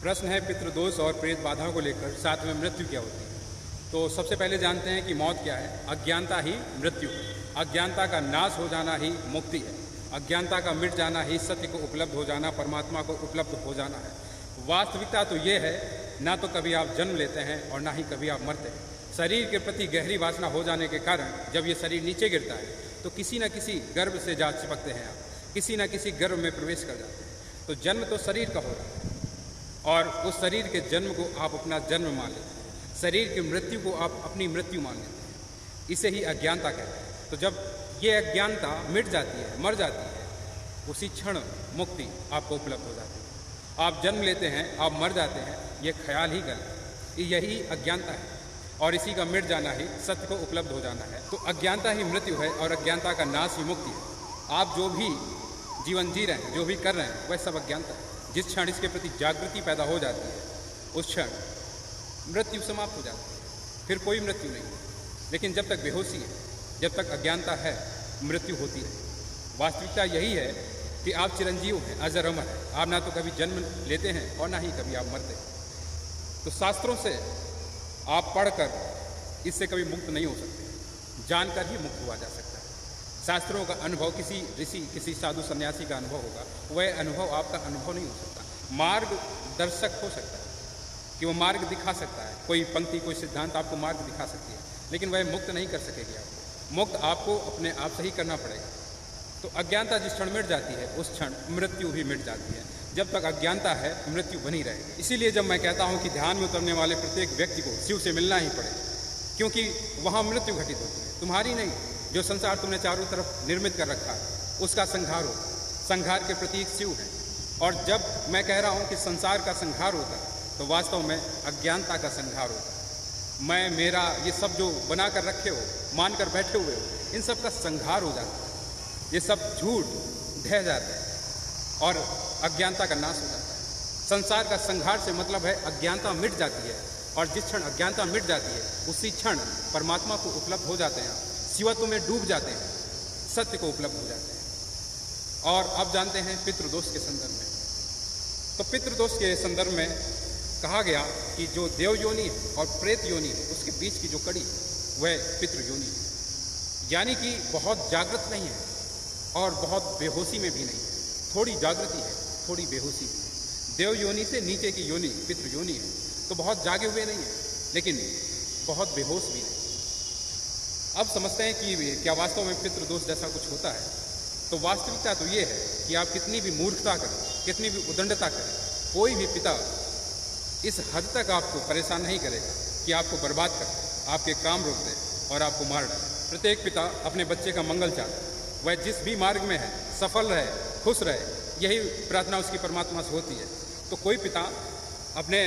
प्रश्न है पितृदोष और प्रेत बाधा को लेकर, साथ में मृत्यु क्या होती है। तो सबसे पहले जानते हैं कि मौत क्या है। अज्ञानता ही मृत्यु है। अज्ञानता का नाश हो जाना ही मुक्ति है। अज्ञानता का मिट जाना ही सत्य को उपलब्ध हो जाना, परमात्मा को उपलब्ध हो जाना है। वास्तविकता तो ये है, ना तो कभी आप जन्म लेते हैं और ना ही कभी आप मरते हैं। शरीर के प्रति गहरी वासना हो जाने के कारण जब ये शरीर नीचे गिरता है तो किसी न किसी गर्भ से जा चिपकते हैं आप, किसी न किसी गर्भ में प्रवेश कर जाते हैं। तो जन्म तो शरीर का हो रहा है और उस शरीर के जन्म को आप अपना जन्म मान लेते हैं, शरीर की मृत्यु को आप अपनी मृत्यु मान लेते हैं। इसे ही अज्ञानता कहते हैं। तो जब ये अज्ञानता मिट जाती है, मर जाती है, उसी क्षण मुक्ति आपको उपलब्ध हो जाती है। आप जन्म लेते हैं, आप मर जाते हैं, ये ख्याल ही गलत है। यही अज्ञानता है और इसी का मिट जाना ही सत्य को उपलब्ध हो जाना है। तो अज्ञानता ही मृत्यु है और अज्ञानता का नाश ही मुक्ति है। आप जो भी जीवन जी रहे हैं, जो भी कर रहे हैं, वह सब अज्ञानता है। जिस क्षण इसके प्रति जागृति पैदा हो जाती है उस क्षण मृत्यु समाप्त हो जाती है, फिर कोई मृत्यु नहीं है। लेकिन जब तक बेहोशी है, जब तक अज्ञानता है, मृत्यु होती है। वास्तविकता यही है कि आप चिरंजीव हैं, अजर अमर हैं। आप ना तो कभी जन्म लेते हैं और ना ही कभी आप मरते हैं। तो शास्त्रों से आप पढ़कर इससे कभी मुक्त नहीं हो सकते, जानकर ही मुक्त हुआ जा सकता है। शास्त्रों का अनुभव किसी ऋषि, किसी साधु सन्यासी का अनुभव होगा, वह अनुभव आपका अनुभव नहीं हो सकता। मार्गदर्शक हो सकता है कि वो मार्ग दिखा सकता है, कोई पंक्ति, कोई सिद्धांत आपको मार्ग दिखा सकती है, लेकिन वह मुक्त नहीं कर सकेगी आपको। मुक्त आपको अपने आप से ही करना पड़ेगा। तो अज्ञानता जिस क्षण मिट जाती है उस क्षण मृत्यु भी मिट जाती है। जब तक अज्ञानता है मृत्यु बनी रहेगी। इसीलिए जब मैं कहता हूँ कि ध्यान में उतरने वाले प्रत्येक व्यक्ति को शिव से मिलना ही पड़ेगा, क्योंकि वहाँ मृत्यु घटित होती है, तुम्हारी नहीं। जो संसार तुमने चारों तरफ निर्मित कर रखा है उसका संहार हो, संहार के प्रतीक शिव है। और जब मैं कह रहा हूँ कि संसार का संहार होता है तो वास्तव में अज्ञानता का संहार होता है। मैं, मेरा, ये सब जो बना कर रखे हो, मान कर बैठे हुए हो, इन सब का संहार हो जाता है। ये सब झूठ ढह जाता है और अज्ञानता का नाश हो जाता है। संसार का संहार से मतलब है अज्ञानता मिट जाती है, और जिस क्षण अज्ञानता मिट जाती है उसी क्षण परमात्मा को उपलब्ध हो जाते हैं, शिवत्व में डूब जाते हैं, सत्य को उपलब्ध हो जाते हैं। और अब जानते हैं पितृदोष के संदर्भ में। तो पितृदोष के संदर्भ में कहा गया कि जो देव योनि है और प्रेत योनि है, उसके बीच की जो कड़ी वह पितृ योनि है। यानी कि बहुत जागृत नहीं है और बहुत बेहोशी में भी नहीं है, थोड़ी जागृति है, थोड़ी बेहोशी भी है। देव योनि से नीचे की योनि पितृ योनि है, तो बहुत जागे हुए नहीं है लेकिन बहुत बेहोश भी नहीं। अब समझते हैं कि क्या वास्तव में पितृदोष जैसा कुछ होता है। तो वास्तविकता तो ये है कि आप कितनी भी मूर्खता करें, कितनी भी उदंडता करें, कोई भी पिता इस हद तक आपको परेशान नहीं करेगा कि आपको बर्बाद कर दे, आपके काम रोक दे और आपको मार डाले। प्रत्येक पिता अपने बच्चे का मंगल चाहता है। वह जिस भी मार्ग में है सफल रहे, खुश रहे, यही प्रार्थना उसकी परमात्मा से होती है। तो कोई पिता अपने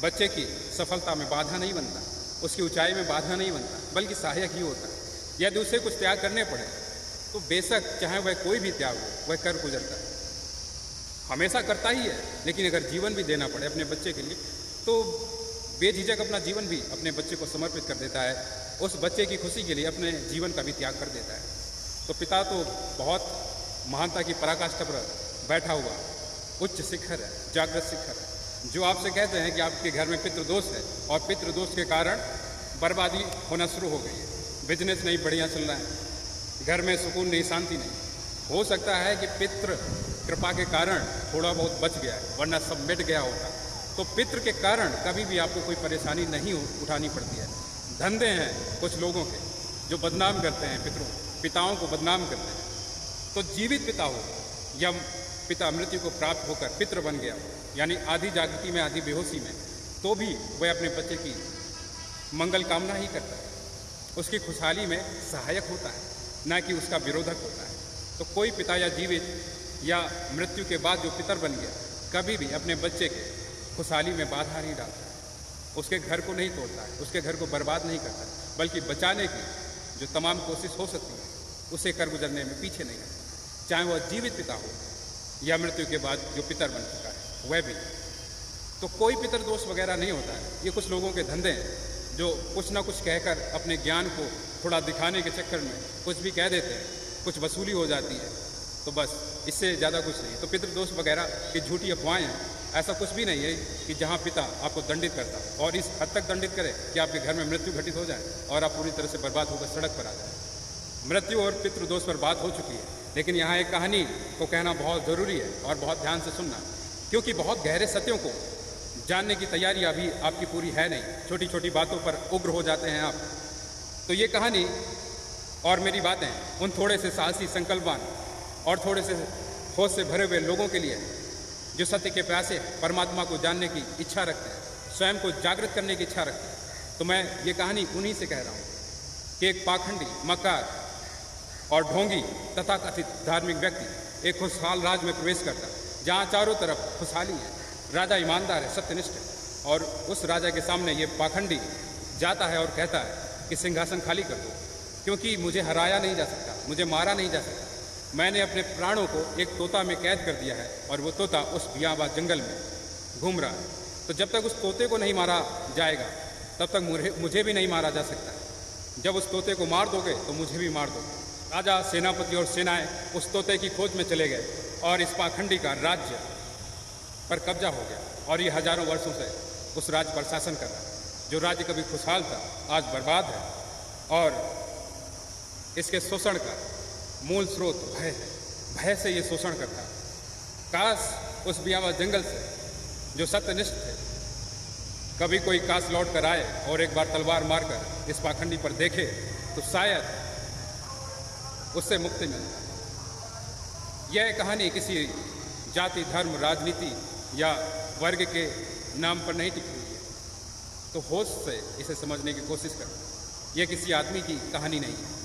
बच्चे की सफलता में बाधा नहीं बनता, उसकी ऊंचाई में बाधा नहीं बनता, बल्कि सहायक ही होता है। यदि उसे कुछ त्याग करने पड़े तो बेशक चाहे वह कोई भी त्याग हो, वह कर गुजरता है, हमेशा करता ही है। लेकिन अगर जीवन भी देना पड़े अपने बच्चे के लिए तो बेझिझक अपना जीवन भी अपने बच्चे को समर्पित कर देता है। उस बच्चे की खुशी के लिए अपने जीवन का भी त्याग कर देता है। तो पिता तो बहुत महानता की पराकाष्ठा पर बैठा हुआ उच्च शिखर है, जागृत शिखर है। जो आपसे कहते हैं कि आपके घर में पितृदोष है और पितृदोष के कारण बर्बादी होना शुरू हो गई है, बिजनेस नहीं बढ़िया चल रहा है, घर में सुकून नहीं, शांति नहीं। हो सकता है कि पितृ कृपा के कारण थोड़ा बहुत बच गया है, वरना सब मिट गया होगा। तो पितृ के कारण कभी भी आपको कोई परेशानी नहीं उठानी पड़ती है। धंधे हैं कुछ लोगों के जो बदनाम करते हैं, पिताओं को बदनाम करते हैं। तो जीवित पिता हो या पिता मृत्यु को प्राप्त होकर पितृ बन गया, यानी आधी जागृति में आधी बेहोशी में, तो भी वह अपने बच्चे की मंगल कामना ही करता है, उसकी खुशहाली में सहायक होता है, ना कि उसका विरोधक होता है। तो कोई पिता या जीवित या मृत्यु के बाद जो पितर बन गया कभी भी अपने बच्चे के खुशहाली में बाधा नहीं डालता है, उसके घर को नहीं तोड़ता है, उसके घर को बर्बाद नहीं करता, बल्कि बचाने की जो तमाम कोशिश हो सकती है उसे कर गुजरने में पीछे नहीं है, चाहे वह जीवित पिता हो या मृत्यु के बाद जो पितर बन चुका है वह भी। तो कोई पितर दोष वगैरह नहीं होता है। ये कुछ लोगों के धंधे हैं जो कुछ ना कुछ कहकर अपने ज्ञान को थोड़ा दिखाने के चक्कर में कुछ भी कह देते हैं, कुछ वसूली हो जाती है, तो बस इससे ज़्यादा कुछ नहीं। तो पितृदोष वगैरह की झूठी अफवाहें हैं, ऐसा कुछ भी नहीं है कि जहाँ पिता आपको दंडित करता और इस हद तक दंडित करे कि आपके घर में मृत्यु घटित हो जाए और आप पूरी तरह से बर्बाद होकर सड़क पर आ जाए। मृत्यु और पितृदोष पर बात हो चुकी है, लेकिन यहाँ एक कहानी को कहना बहुत ज़रूरी है और बहुत ध्यान से सुनना, क्योंकि बहुत गहरे सत्यों को जानने की तैयारी अभी आपकी पूरी है नहीं। छोटी छोटी बातों पर उग्र हो जाते हैं आप। तो ये कहानी और मेरी बातें उन थोड़े से साहसी, संकल्पवान और थोड़े से होश से भरे हुए लोगों के लिए जो सत्य के प्यासे परमात्मा को जानने की इच्छा रखते हैं, स्वयं को जागृत करने की इच्छा रखते हैं। तो मैं ये कहानी उन्हीं से कह रहा हूँ कि एक पाखंडी, मक्कार और ढोंगी तथाकथित धार्मिक व्यक्ति एक खुशहाल राज में प्रवेश करता है जहाँ चारों तरफ खुशहाली है, राजा ईमानदार है, सत्यनिष्ठ है, और उस राजा के सामने ये पाखंडी जाता है और कहता है कि सिंहासन खाली कर दो, क्योंकि मुझे हराया नहीं जा सकता, मुझे मारा नहीं जा सकता। मैंने अपने प्राणों को एक तोता में कैद कर दिया है और वो तोता उस बियाबाद जंगल में घूम रहा है। तो जब तक उस तोते को नहीं मारा जाएगा तब तक मुझे भी नहीं मारा जा सकता। जब उस तोते को मार दोगे तो मुझे भी मार दोगे। राजा, सेनापति और सेनाएं उस तोते की खोज में चले गए और इस पाखंडी का राज्य पर कब्जा हो गया और ये हजारों वर्षों से उस राज्य पर शासन कर रहा है। जो राज्य कभी खुशहाल था आज बर्बाद है और इसके शोषण का मूल स्रोत भय है। भय से ये शोषण करता है। काश उस बियाबाद जंगल से जो सत्यनिष्ठ थे कभी कोई काश लौट कर आए और एक बार तलवार मारकर इस पाखंडी पर देखे तो शायद उससे मुक्ति मिले। यह कहानी किसी जाति, धर्म, राजनीति या वर्ग के नाम पर नहीं टिकी हुई है, तो होश से इसे समझने की कोशिश करें। यह किसी आदमी की कहानी नहीं है।